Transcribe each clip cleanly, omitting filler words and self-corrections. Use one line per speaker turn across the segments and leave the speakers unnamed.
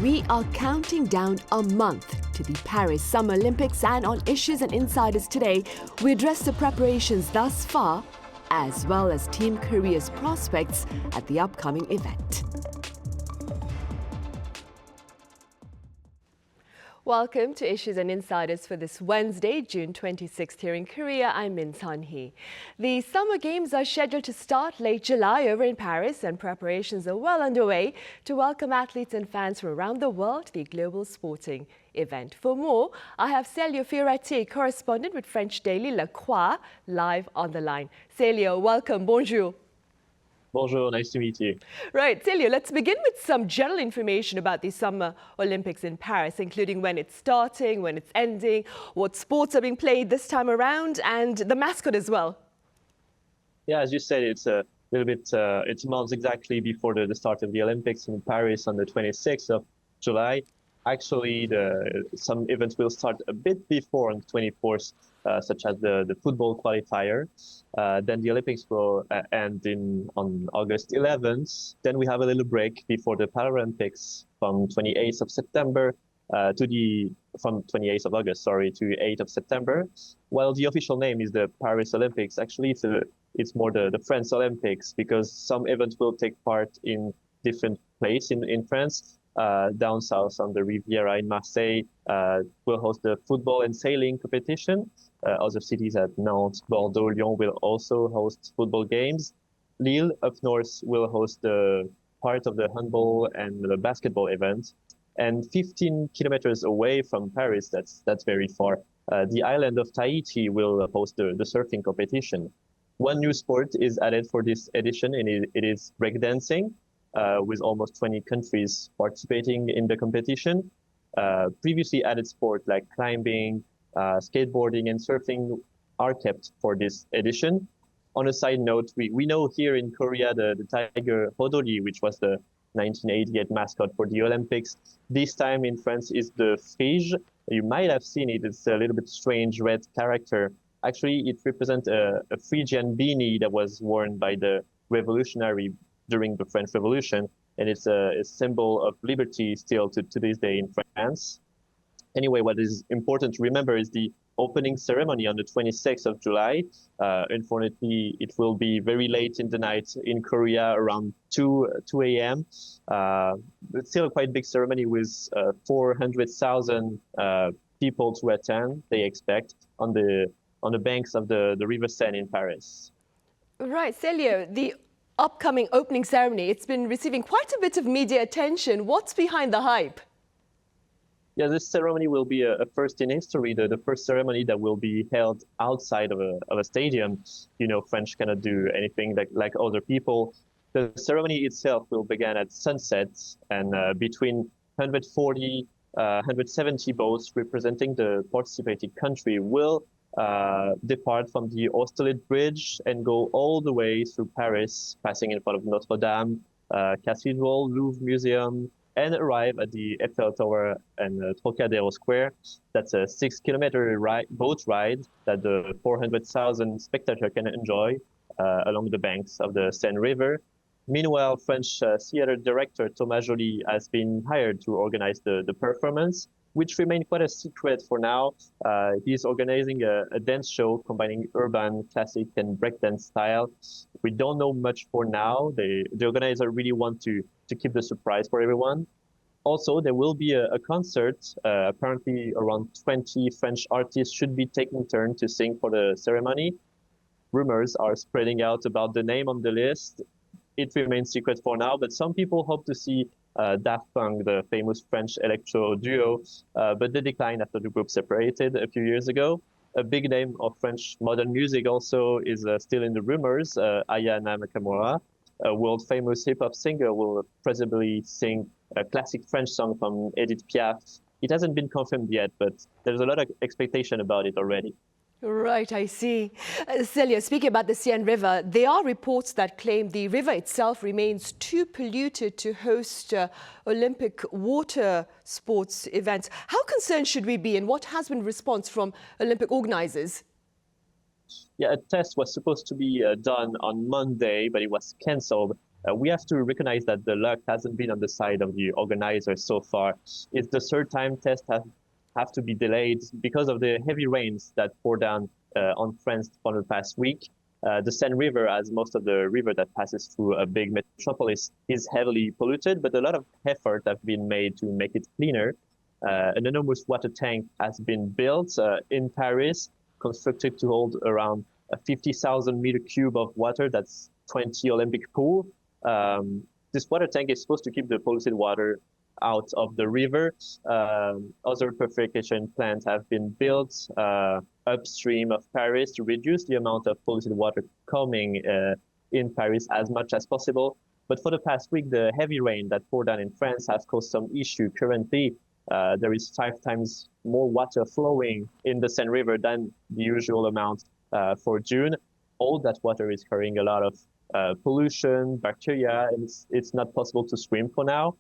We are counting down a month to the Paris Summer Olympics, and on Issues and Insiders today, we address the preparations thus far, as well as Team Korea's prospects at the upcoming event. Welcome to Issues and Insiders for this Wednesday, June 26th here in Korea. I'm Min Sunhee. The Summer Games are scheduled to start late July over in Paris, and preparations are well underway to welcome athletes and fans from around the world to the global sporting event. For more, I have Celio Fioretti, correspondent with French daily Le Croix, live on the line. Celio, welcome. Bonjour.
Bonjour, nice to meet you.
Right, Celio, let's begin with some general information about the Summer Olympics in Paris, including when it's starting, when it's ending, what sports are being played this time around, and the mascot as well.
Yeah, as you said, it's a little bit, it's a month exactly before the start of the Olympics in Paris on the 26th of July. Actually, some events will start a bit before on the 24th, such as the football qualifier. Then the Olympics will end on August 11th. Then we have a little break before the Paralympics from 28th of September from 28th of August, sorry, to 8th of September. While the official name is the Paris Olympics, actually it's more the France Olympics, because some events will take part in different places in France. Down south on the Riviera in Marseille will host the football and sailing competition. Other cities at Nantes, Bordeaux, Lyon will also host football games. Lille up north will host the part of the handball and the basketball event. And 15 kilometers away from Paris, that's very far, the island of Tahiti will host the surfing competition. One new sport is added for this edition, and it is breakdancing. With almost 20 countries participating in the competition. Previously added sports like climbing, skateboarding, and surfing are kept for this edition. On a side note, we know here in Korea the tiger Hodori, which was the 1988 mascot for the Olympics. This time in France is the Frige. You might have seen it. It's a little bit strange red character. Actually, it represents a Phrygian beanie that was worn by the revolutionary during the French Revolution, and it's a symbol of liberty still to this day in France. Anyway, what is important to remember is the opening ceremony on the 26th of July. Unfortunately, it will be very late in the night in Korea, around 2 a.m. It's still a quite big ceremony with 400,000 people to attend, they expect, on the banks of the River Seine in Paris.
Right, Celio, the upcoming opening ceremony, it's been receiving quite a bit of media attention. What's behind the hype?
Yeah, this ceremony will be a first in history, the first ceremony that will be held outside of a stadium. You know, French cannot do anything like other people. The ceremony itself will begin at sunset, and between 140, 170 boats representing the participating country will depart from the Austerlitz Bridge and go all the way through Paris, passing in front of Notre Dame Cathedral, Louvre Museum, and arrive at the Eiffel Tower and Trocadero Square. That's a 6-kilometer boat ride that the 400,000 spectators can enjoy along the banks of the Seine River. Meanwhile, French theater director Thomas Joly has been hired to organize the performance, which remains quite a secret for now. He's organizing a dance show combining urban, classic, and breakdance style. We don't know much for now. The organizer really want to keep the surprise for everyone. Also, there will be a concert. Apparently, around 20 French artists should be taking turn to sing for the ceremony. Rumors are spreading out about the name on the list. It remains secret for now, but some people hope to see Daft Punk, the famous French electro duo, but they declined after the group separated a few years ago. A big name of French modern music also is still in the rumors. Aya Nakamura, a world-famous hip-hop singer, will presumably sing a classic French song from Edith Piaf. It hasn't been confirmed yet, but there's a lot of expectation about it already.
Right, I see. Celio, speaking about the Seine River, there are reports that claim the river itself remains too polluted to host Olympic water sports events. How concerned should we be, and what has been the response from Olympic organizers?
Yeah, a test was supposed to be done on Monday, but it was cancelled we have to recognize that the luck hasn't been on the side of the organizers so far. It's the third time tests have to be delayed because of the heavy rains that poured down on France for the past week. The Seine River, as most of the river that passes through a big metropolis, is heavily polluted, but a lot of effort have been made to make it cleaner. An enormous water tank has been built in Paris, constructed to hold around a 50,000 meter cube of water. That's 20 Olympic pool. This water tank is supposed to keep the polluted water out of the river. Other purification plants have been built upstream of Paris to reduce the amount of polluted water coming in Paris as much as possible. But for the past week, the heavy rain that poured down in France has caused some issue. Currently, there is 5 times more water flowing in the Seine River than the usual amount for June. All that water is carrying a lot of pollution, bacteria, and it's not possible to swim for now.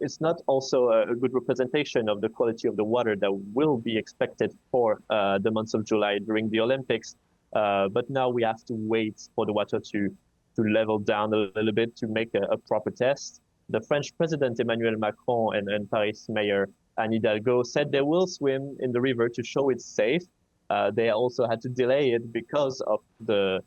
It's not also a good representation of the quality of the water that will be expected for the months of July during the Olympics. But now we have to wait for the water to level down a little bit to make a proper test. The French president Emmanuel Macron and Paris mayor Anne Hidalgo said they will swim in the river to show it's safe. They also had to delay it because of the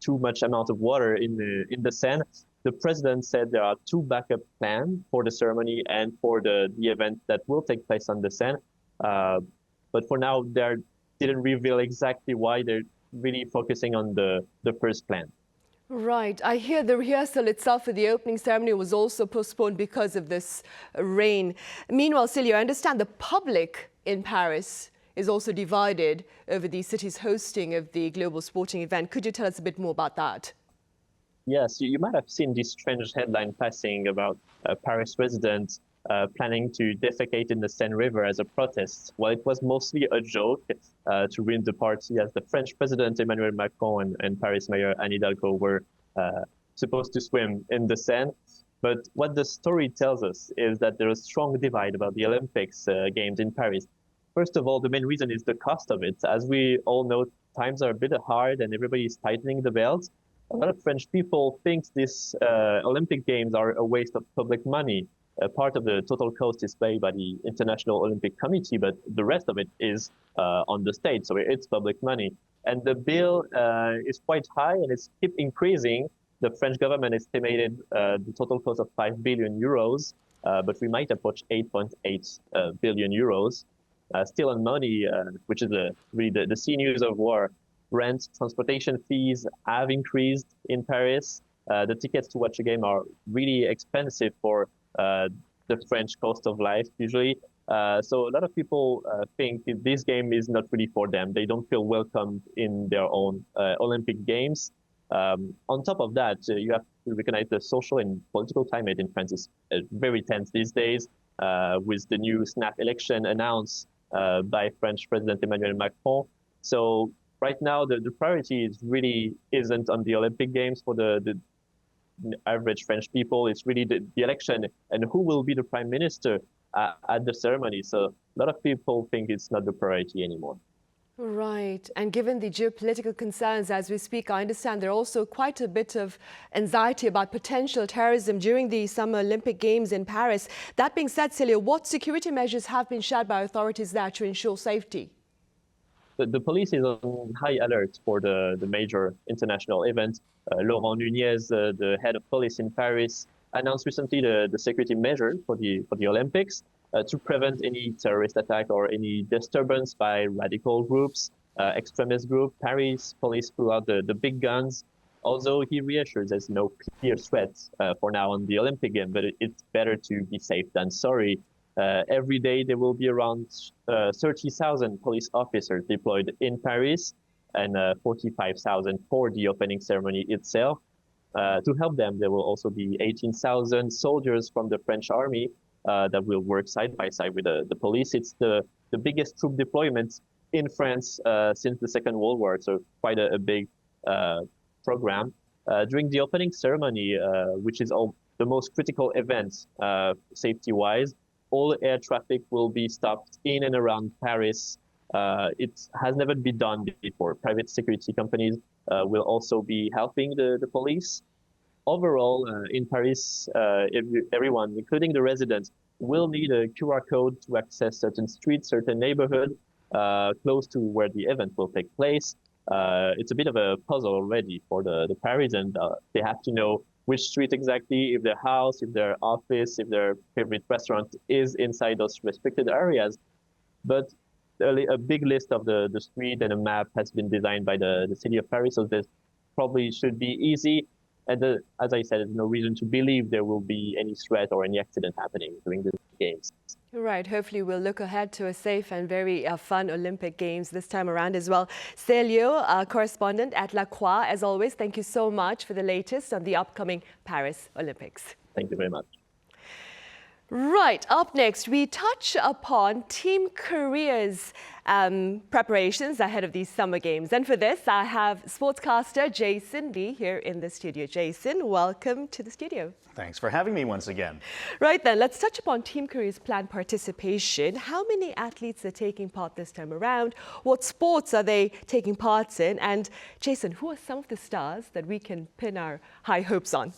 too much amount of water in the Seine. The president said there are 2 backup plans for the ceremony and for the event that will take place on the Seine. But for now, they didn't reveal exactly why. They're really focusing on the first plan.
Right. I hear the rehearsal itself for the opening ceremony was also postponed because of this rain. Meanwhile, Celio, I understand the public in Paris is also divided over the city's hosting of the global sporting event. Could you tell us a bit more about that?
Yes, you might have seen this strange headline passing about a Paris resident planning to defecate in the Seine River as a protest. Well, it was mostly a joke to ruin the party, as the French president Emmanuel Macron and Paris mayor Anne Hidalgo were supposed to swim in the Seine. But what the story tells us is that there is a strong divide about the Olympics games in Paris. First of all, the main reason is the cost of it. As we all know, times are a bit hard and everybody is tightening the belt. A lot of French people think these Olympic Games are a waste of public money. Part of the total cost is paid by the International Olympic Committee, but the rest of it is on the state, so it's public money. And the bill is quite high and it's keep increasing. The French government estimated the total cost of 5 billion euros, but we might approach 8.8 billion euros. Still on money, which is really the sinews of war. Rent, transportation fees have increased in Paris. The tickets to watch a game are really expensive for the French cost of life usually. So a lot of people think this game is not really for them. They don't feel welcomed in their own Olympic Games. On top of that, you have to recognize the social and political climate in France is very tense these days with the new snap election announced by French President Emmanuel Macron. So right now, the priority isn't on the Olympic Games for the average French people. It's really the election and who will be the prime minister at the ceremony. So a lot of people think it's not the priority anymore.
Right. And given the geopolitical concerns as we speak, I understand there are also quite a bit of anxiety about potential terrorism during the Summer Olympic Games in Paris. That being said, Celio, what security measures have been shared by authorities there to ensure safety?
The police is on high alert for the major international event. Laurent Nunez, the head of police in Paris, announced recently the security measure for the Olympics to prevent any terrorist attack or any disturbance by radical groups, extremist groups. Paris police pull out the big guns. Although he reassures there's no clear threat for now on the Olympic game, but it's better to be safe than sorry. Every day there will be around 30,000 police officers deployed in Paris and 45,000 for the opening ceremony itself. To help them, there will also be 18,000 soldiers from the French army that will work side by side with the police. It's the biggest troop deployment in France since the Second World War, so quite a big program. During the opening ceremony, which is the most critical event safety-wise, all air traffic will be stopped in and around Paris. It has never been done before. Private security companies will also be helping the police. overall, in Paris, everyone, including the residents, will need a QR code to access certain streets, certain neighborhood close to where the event will take place. It's a bit of a puzzle already for the Parisians. They have to know which street exactly, if their house, if their office, if their favorite restaurant is inside those restricted areas. But a big list of the street and a map has been designed by the city of Paris, so this probably should be easy. And as I said, there's no reason to believe there will be any threat or any accident happening during the games.
Right. Hopefully we'll look ahead to a safe and very fun Olympic Games this time around as well. Celio, correspondent at La Croix, as always, thank you so much for the latest on the upcoming Paris Olympics.
Thank you very much.
Right, up next, we touch upon Team Korea's preparations ahead of these summer games. And for this, I have sportscaster Jason Lee here in the studio. Jason, welcome to the studio.
Thanks for having me once again.
Right then, let's touch upon Team Korea's planned participation. How many athletes are taking part this time around? What sports are they taking part in? And Jason, who are some of the stars that we can pin our high hopes on?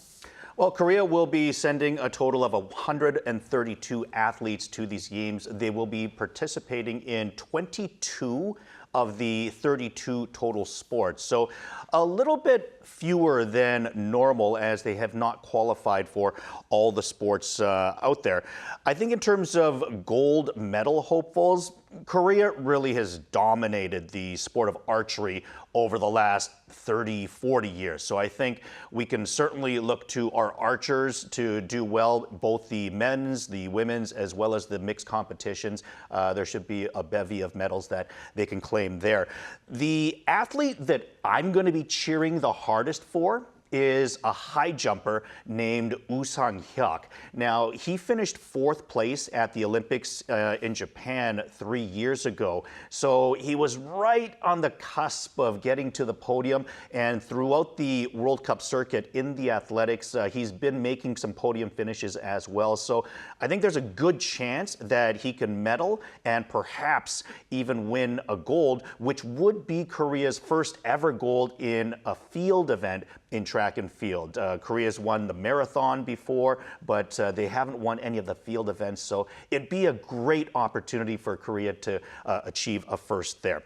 Well, Korea will be sending a total of 132 athletes to these games. They will be participating in 22 of the 32 total sports. So a little bit fewer than normal as they have not qualified for all the sports out there. I think in terms of gold medal hopefuls, Korea really has dominated the sport of archery over the last 30, 40 years. So I think we can certainly look to our archers to do well, both the men's, the women's, as well as the mixed competitions. There should be a bevy of medals that they can claim there. The athlete that I'm going to be cheering the hardest for is a high jumper named Woo Sang-hyuk. Now, he finished 4th place at the Olympics in Japan 3 years ago. So he was right on the cusp of getting to the podium. And throughout the World Cup circuit in the athletics, he's been making some podium finishes as well. So I think there's a good chance that he can medal and perhaps even win a gold, which would be Korea's first ever gold in a field event in track and field. Korea's won the marathon before, but they haven't won any of the field events, so it'd be a great opportunity for Korea to achieve a first there.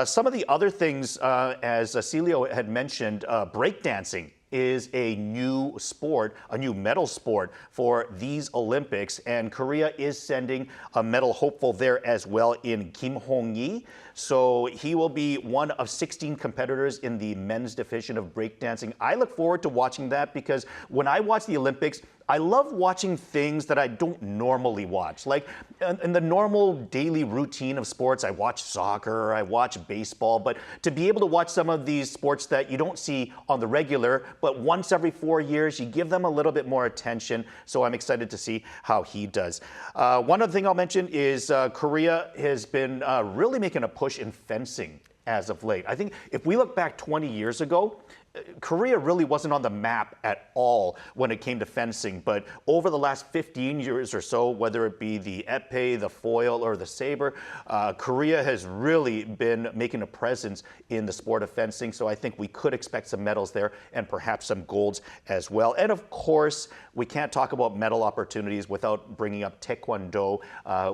Some of the other things, as Celio had mentioned, breakdancing is a new sport, a new medal sport for these Olympics, and Korea is sending a medal hopeful there as well in Kim Hong-yi. So he will be one of 16 competitors in the men's division of breakdancing. I look forward to watching that because when I watch the Olympics, I love watching things that I don't normally watch. Like in the normal daily routine of sports, I watch soccer, I watch baseball, but to be able to watch some of these sports that you don't see on the regular, but once every 4 years, you give them a little bit more attention. So I'm excited to see how he does. One other thing I'll mention is Korea has been really making a push in fencing as of late. I think if we look back 20 years ago, Korea really wasn't on the map at all when it came to fencing, but over the last 15 years or so, whether it be the epee, the foil, or the saber, Korea has really been making a presence in the sport of fencing, so I think we could expect some medals there and perhaps some golds as well. And of course, we can't talk about medal opportunities without bringing up Taekwondo,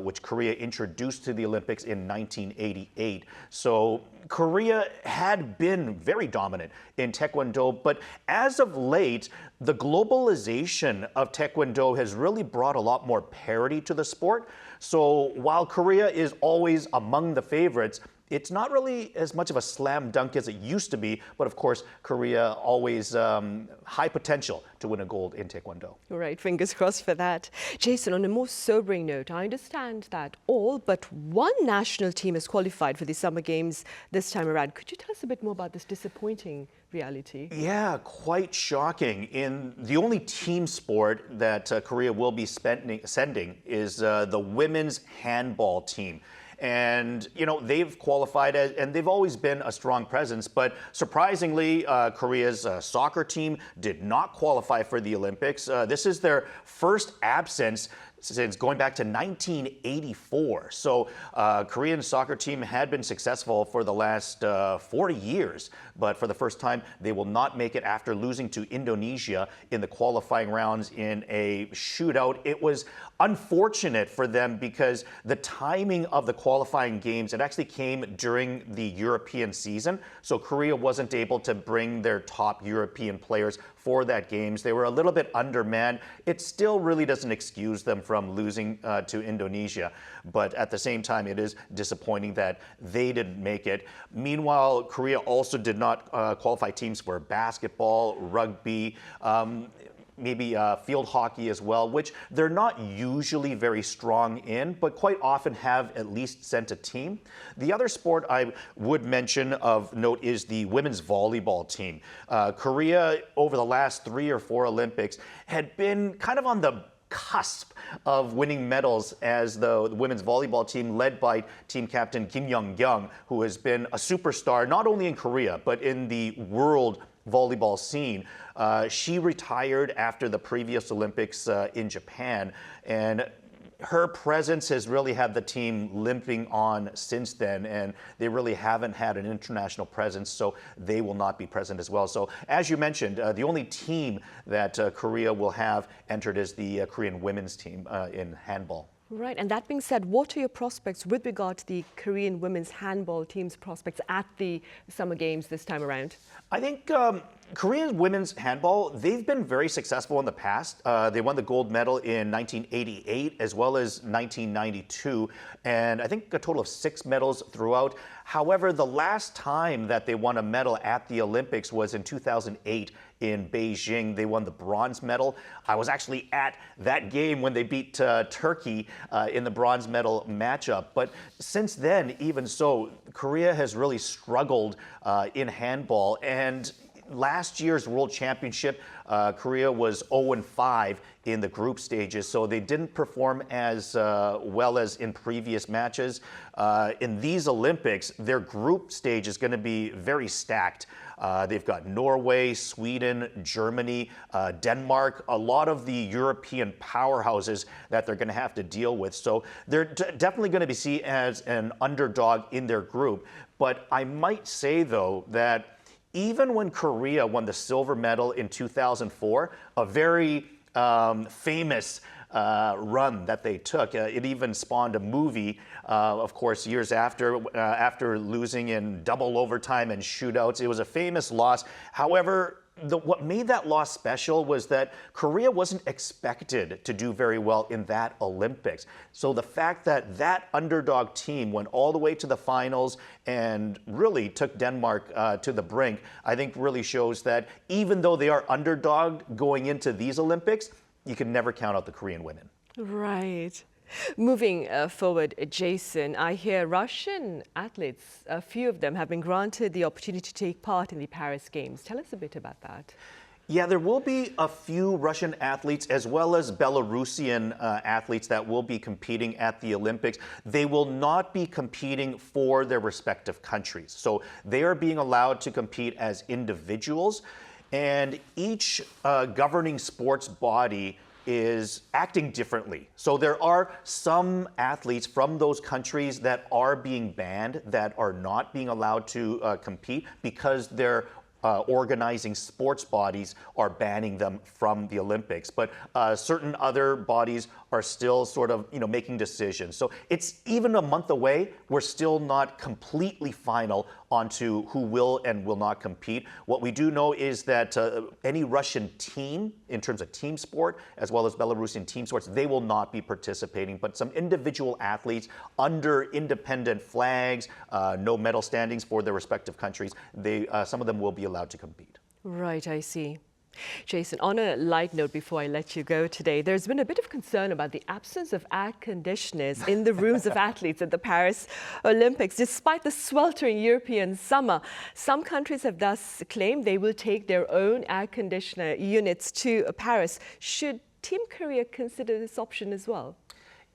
which Korea introduced to the Olympics in 1988. So Korea had been very dominant in Taekwondo, but as of late, the globalization of Taekwondo has really brought a lot more parity to the sport. So while Korea is always among the favorites, it's not really as much of a slam dunk as it used to be, but of course, Korea always high potential to win a gold in Taekwondo.
All right, fingers crossed for that. Jason, on a more sobering note, I understand that all but one national team has qualified for the Summer Games this time around. Could you tell us a bit more about this disappointing reality?
Yeah, quite shocking. In the only team sport that Korea will be sending is the women's handball team. And, you know, they've qualified and they've always been a strong presence. But surprisingly, Korea's soccer team did not qualify for the Olympics. This is their first absence since going back to 1984. So Korean soccer team had been successful for the last 40 years, but for the first time, they will not make it after losing to Indonesia in the qualifying rounds in a shootout. It was unfortunate for them because the timing of the qualifying games, it actually came during the European season. So Korea wasn't able to bring their top European players for that games. They were a little bit undermanned. It still really doesn't excuse them from losing to Indonesia. But at the same time, it is disappointing that they didn't make it. Meanwhile, Korea also did not qualify teams for basketball, rugby, maybe field hockey as well, which they're not usually very strong in, but quite often have at least sent a team. The other sport I would mention of note is the women's volleyball team. Korea, over the last 3 or 4 Olympics, had been kind of on the cusp of winning medals as the women's volleyball team led by team captain Kim Young-kyung, who has been a superstar not only in Korea, but in the world volleyball scene. She retired after the previous Olympics in Japan, and her presence has really had the team limping on since then, and they really haven't had an international presence, so they will not be present as well. So as you mentioned, the only team that Korea will have entered is the Korean women's team in handball.
Right, and that being said, what are your prospects with regard to the Korean women's handball team's prospects at the Summer Games this time around?
I think Korean women's handball, they've been very successful in the past. They won the gold medal in 1988 as well as 1992, and I think a total of 6 medals throughout. However, the last time that they won a medal at the Olympics was in 2008 in Beijing. They won the bronze medal. I was actually at that game when they beat Turkey in the bronze medal matchup. But since then, even so, Korea has really struggled in handball. And last year's World Championship, Korea was 0-5 in the group stages, so they didn't perform as well as in previous matches. In these Olympics, their group stage is going to be very stacked. They've got Norway, Sweden, Germany, Denmark, a lot of the European powerhouses that they're going to have to deal with. So they're definitely going to be seen as an underdog in their group. But I might say, though, that even when Korea won the silver medal in 2004, a very famous run that they took. It even spawned a movie, of course, years after losing in double overtime and shootouts. It was a famous loss. However, what made that loss special was that Korea wasn't expected to do very well in that Olympics. So the fact that that underdog team went all the way to the finals and really took Denmark to the brink, I think really shows that even though they are underdog going into these Olympics, you can never count out the Korean women.
Right. Moving forward, Jason, I hear Russian athletes, a few of them have been granted the opportunity to take part in the Paris Games. Tell us a bit about that.
Yeah, there will be a few Russian athletes as well as Belarusian athletes that will be competing at the Olympics. They will not be competing for their respective countries. So they are being allowed to compete as individuals, and each governing sports body is acting differently. So there are some athletes from those countries that are being banned, that are not being allowed to compete because their organizing sports bodies are banning them from the Olympics. But certain other bodies are still sort of, making decisions. So it's even a month away. We're still not completely final onto who will and will not compete. What we do know is that any Russian team, in terms of team sport, as well as Belarusian team sports, they will not be participating. But some individual athletes under independent flags, no medal standings for their respective countries, some of them will be allowed to compete.
Right, I see. Jason, on a light note before I let you go today, there's been a bit of concern about the absence of air conditioners in the rooms of athletes at the Paris Olympics. Despite the sweltering European summer, some countries have thus claimed they will take their own air conditioner units to Paris. Should Team Korea consider this option as well?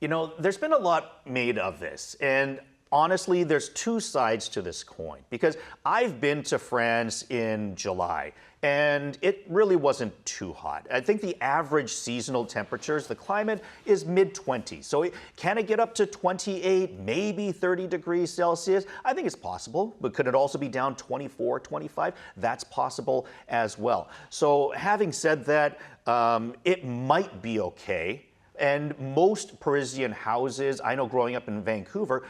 There's been a lot made of this, and honestly, there's two sides to this coin, because I've been to France in July and it really wasn't too hot. I think the average seasonal temperatures, the climate is mid-20s. So can it get up to 28, maybe 30 degrees Celsius? I think it's possible, but could it also be down 24, 25? That's possible as well. So having said that, it might be okay. And most Parisian houses, I know growing up in Vancouver,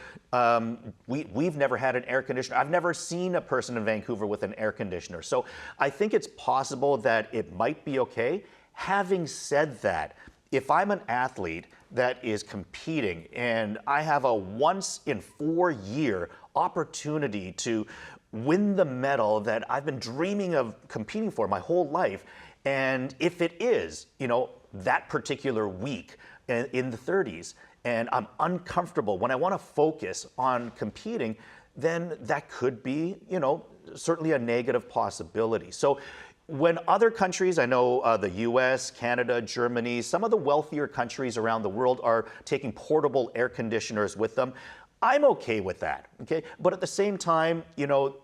we've never had an air conditioner. I've never seen a person in Vancouver with an air conditioner. So I think it's possible that it might be okay. Having said that, if I'm an athlete that is competing and I have a once in 4 year opportunity to win the medal that I've been dreaming of competing for my whole life, and if it is, that particular week in the 30s, and I'm uncomfortable when I want to focus on competing, then that could be, certainly a negative possibility. So when other countries, I know the US, Canada, Germany, some of the wealthier countries around the world are taking portable air conditioners with them, I'm okay with that, okay? But at the same time,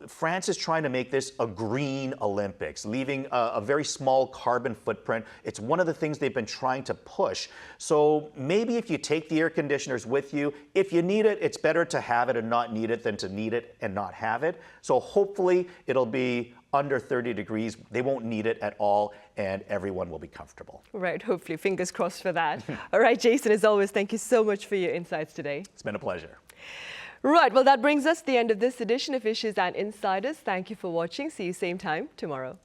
France is trying to make this a green Olympics, leaving a very small carbon footprint. It's one of the things they've been trying to push. So maybe if you take the air conditioners with you, if you need it, it's better to have it and not need it than to need it and not have it. So hopefully it'll be under 30 degrees. They won't need it at all, and everyone will be comfortable.
Right, hopefully. Fingers crossed for that. All right, Jason, as always, thank you so much for your insights today.
It's been a pleasure.
Right, well, that brings us to the end of this edition of Issues and Insiders. Thank you for watching. See you same time tomorrow.